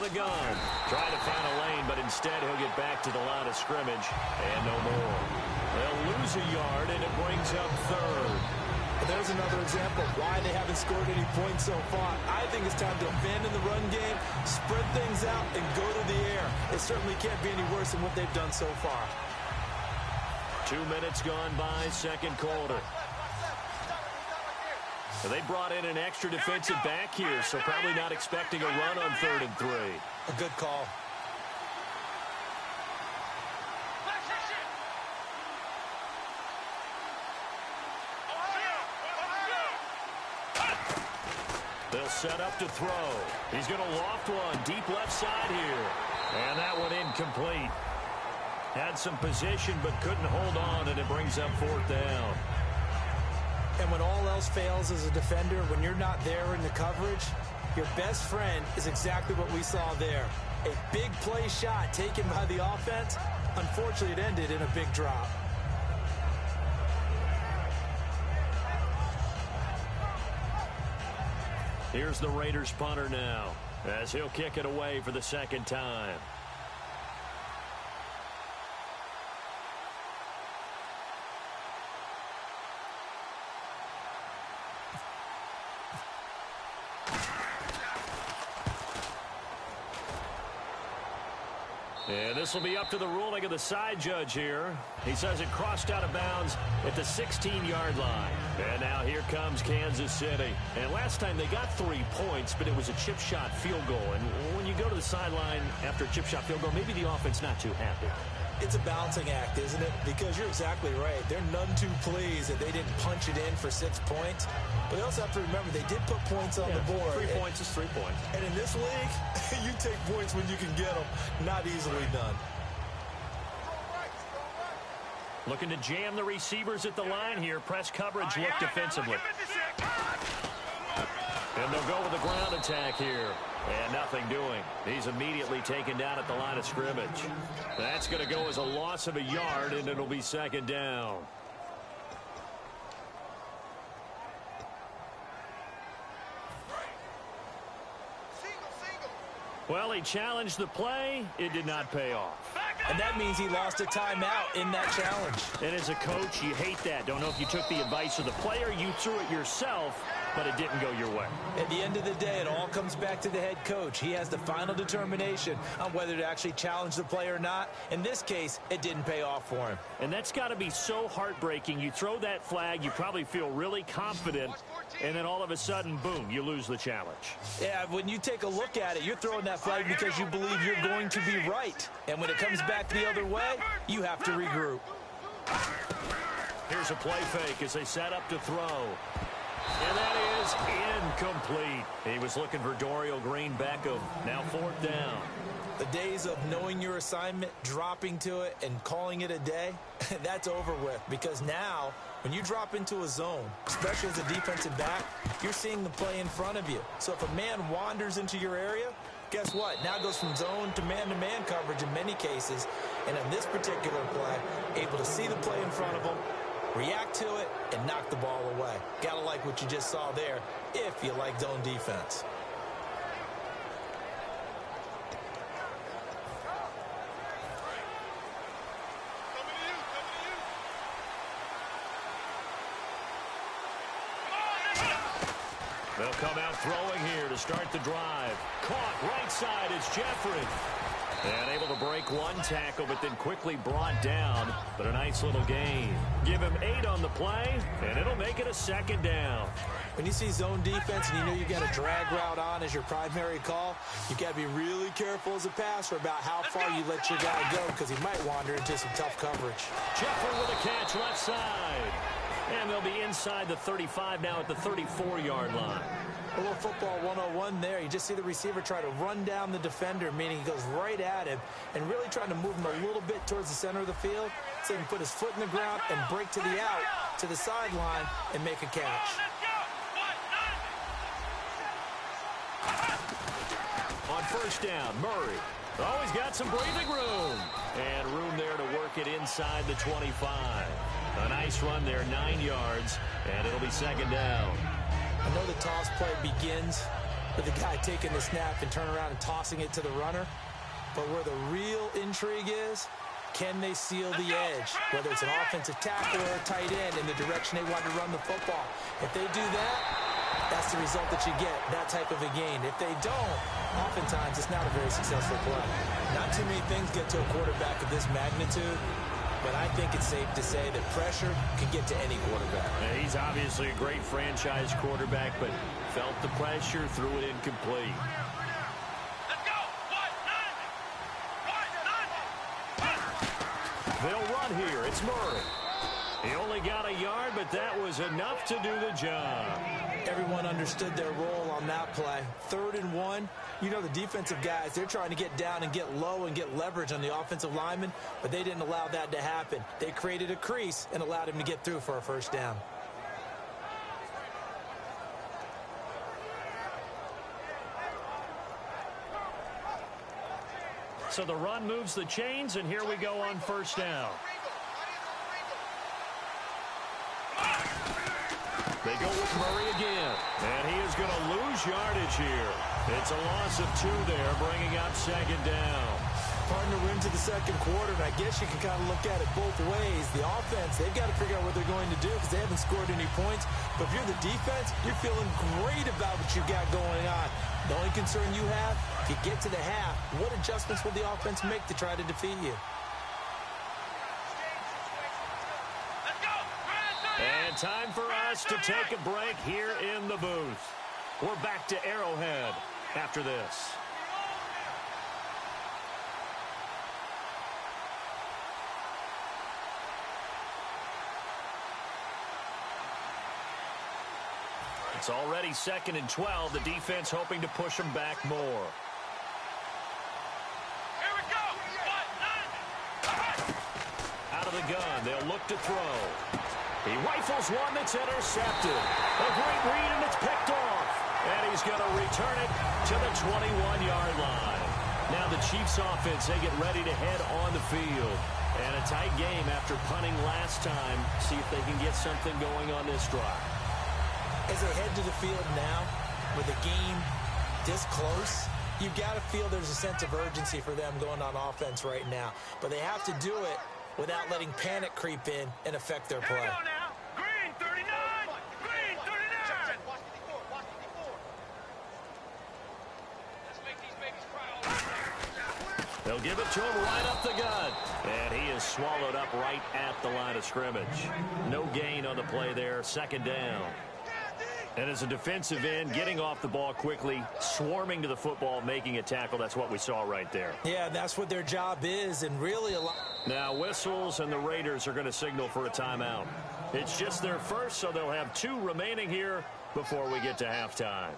the gun. Trying to find a lane, but instead he'll get back to the line of scrimmage. And no more. They'll lose a yard, and it brings up third. There's another example of why they haven't scored any points so far. I think it's time to abandon the run game, spread things out, and go to the air. It certainly can't be any worse than what they've done so far. 2 minutes gone by, second quarter. They brought in an extra defensive back here, so probably not expecting a run on 3rd and 3. A good call. They'll set up to throw. He's going to loft one deep left side here. And that one incomplete. Had some position but couldn't hold on, and it brings up 4th down. And when all else fails as a defender, when you're not there in the coverage, your best friend is exactly what we saw there. A big play shot taken by the offense. Unfortunately, it ended in a big drop. Here's the Raiders punter now, as he'll kick it away for the second time. And this will be up to the ruling of the side judge here. He says it crossed out of bounds at the 16-yard line. And now here comes Kansas City. And last time they got 3 points, but it was a chip shot field goal. And when you go to the sideline after a chip shot field goal, maybe the offense not too happy. It's a balancing act, isn't it? Because you're exactly right. They're none too pleased that they didn't punch it in for 6 points. But they also have to remember they did put points on the board. 3 points is 3 points. And in this league, you take points when you can get them. Not easily done. Looking to jam the receivers at the line here. Press coverage look defensively. And they'll go with the ground attack here. And nothing doing. He's immediately taken down at the line of scrimmage. That's going to go as a loss of a yard, and it'll be 2nd down. Well, he challenged the play. It did not pay off. And that means he lost a timeout in that challenge. And as a coach, you hate that. Don't know if you took the advice of the player. You threw it yourself, but it didn't go your way. At the end of the day, it all comes back to the head coach. He has the final determination on whether to actually challenge the play or not. In this case, it didn't pay off for him. And that's got to be so heartbreaking. You throw that flag, you probably feel really confident, and then all of a sudden, boom, you lose the challenge. Yeah, when you take a look at it, you're throwing that flag because you believe you're going to be right. And when it comes back the other way, you have to regroup. Here's a play fake as they set up to throw. And that is incomplete. He was looking for Dorial Green-Beckham. Now 4th down. The days of knowing your assignment, dropping to it, and calling it a day, that's over with. Because now, when you drop into a zone, especially as a defensive back, you're seeing the play in front of you. So if a man wanders into your area, guess what? Now it goes from zone to man-to-man coverage in many cases. And in this particular play, able to see the play in front of him, react to it, and knock the ball away. Gotta like what you just saw there if you like zone defense. They'll come out throwing here to start the drive. Caught right side is Jeffrey. And able to break one tackle, but then quickly brought down. But a nice little gain. Give him 8 on the play, and it'll make it a 2nd down. When you see zone defense and you know you got a drag route on as your primary call, you got to be really careful as a passer about how far you let your guy go because he might wander into some tough coverage. Jeffrey with a catch left side. And they'll be inside the 35 now at the 34-yard line. A little football 101 there. You just see the receiver try to run down the defender, meaning he goes right at him and really trying to move him a little bit towards the center of the field so he can put his foot in the ground and break to the out, to the sideline, and make a catch. On 1st down, Murray. Oh, he's got some breathing room. And room there to work it inside the 25. A nice run there, 9 yards, and it'll be 2nd down. I know the toss play begins with the guy taking the snap and turning around and tossing it to the runner. But where the real intrigue is, can they seal the edge, whether it's an offensive tackle or a tight end in the direction they want to run the football? If they do that, that's the result that you get, that type of a gain. If they don't, oftentimes it's not a very successful play. Not too many things get to a quarterback of this magnitude, but I think it's safe to say that pressure can get to any quarterback. Yeah, he's obviously a great franchise quarterback, but felt the pressure, threw it incomplete. They'll run here. It's Murray. He only got a yard, but that was enough to do the job. Everyone understood their role on that play. 3rd and 1. You know the defensive guys, they're trying to get down and get low and get leverage on the offensive lineman, but they didn't allow that to happen. They created a crease and allowed him to get through for a first down. So the run moves the chains, and here we go on first down. They go with Murray again, and he is going to lose yardage here. It's a loss of 2 there, bringing up 2nd down. Partner, we're into the 2nd quarter, and I guess you can kind of look at it both ways. The offense, they've got to figure out what they're going to do because they haven't scored any points. But if you're the defense, you're feeling great about what you've got going on. The only concern you have, if you get to the half, what adjustments will the offense make to try to defeat you? And time for us to take a break here in the booth. We're back to Arrowhead after this. It's already 2nd and 12. The defense hoping to push them back more. Here we go. Out of the gun, they'll look to throw. He rifles one that's intercepted. A great read, and it's picked off. And he's going to return it to the 21-yard line. Now the Chiefs offense, they get ready to head on the field. And a tight game after punting last time. See if they can get something going on this drive. As they head to the field now, with the game this close, you've got to feel there's a sense of urgency for them going on offense right now. But they have to do it without letting panic creep in and affect their play. Here we go now. Green 39. Green 39. Let's make these babies cry all over. They'll give it to him right up the gut. And he is swallowed up right at the line of scrimmage. No gain on the play there. 2nd down. And as a defensive end, getting off the ball quickly, swarming to the football, making a tackle, that's what we saw right there. Yeah, that's what their job is, and really a lot. Now whistles, and the Raiders are going to signal for a timeout. It's just their first, so they'll have 2 remaining here before we get to halftime.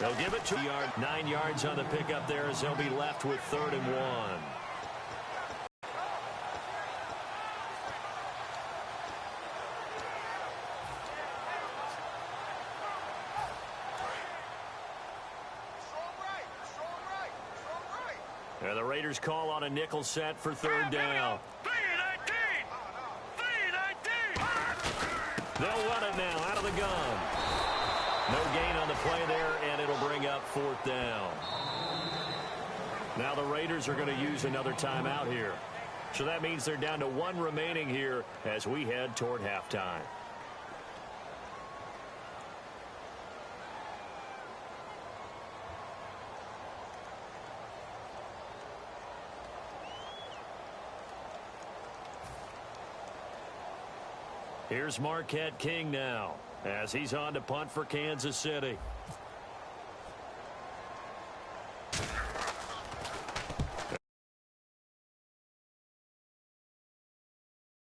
They'll give it 2 yards. 9 yards on the pickup there as they'll be left with 3rd and 1. And the Raiders call on a nickel set for 3rd down. They'll run it now out of the gun. No gain on the play there, and it'll bring up 4th down. Now the Raiders are going to use another timeout here. So that means they're down to 1 remaining here as we head toward halftime. Here's Marquette King now as he's on to punt for Kansas City.